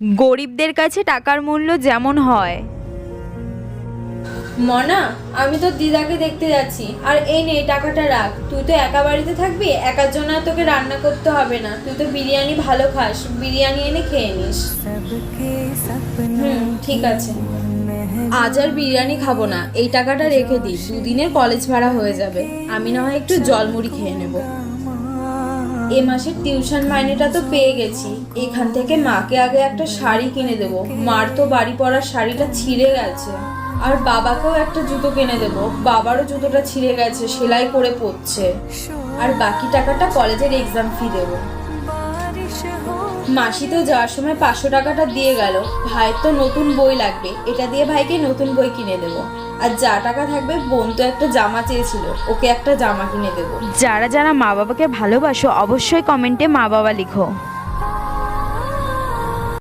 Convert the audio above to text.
গরিবদের কাছে টাকার মূল্য যেমন হয়। মনা, আমি তো দিদাকে দেখতে যাচ্ছি, আর এই নে টাকাটা রাখ। তুই তো একা বাড়িতে থাকবি, একার জন্য আর তোকে রান্না করতে হবে না। তুই তো বিরিয়ানি ভালো খাস, বিরিয়ানি এনে খেয়ে নিস। ঠিক আছে। আজ আর বিরিয়ানি খাবো না, এই টাকাটা রেখে দিই, দুদিনের কলেজ ভাড়া হয়ে যাবে। আমি না হয় একটু জলমুড়ি খেয়ে নেব। এ মাসের টিউশন মাইনেটা তো পেয়ে গেছি, এখান থেকে মাকে আগে একটা শাড়ি কিনে দেবো। মার তো বাড়ি পরার শাড়িটা ছিঁড়ে গেছে। আর বাবাকেও একটা জুতো কিনে দেবো, বাবারও জুতোটা ছিঁড়ে গেছে, সেলাই করে পরছে। আর বাকি টাকাটা কলেজের এক্সাম ফি দেবো। মাসি তো যাওয়ার সময় 500 টাকাটা দিয়ে গেল। ভাইয়ের তো নতুন বই লাগবে, এটা দিয়ে ভাইকে নতুন বই কিনে দেবো। আর যা টাকা থাকবে, বোন তো একটা জামা চেয়েছিল, ওকে একটা জামা কিনে দেবো। যারা যারা মা বাবাকে ভালোবাসো অবশ্যই কমেন্টে মা বাবা লিখো।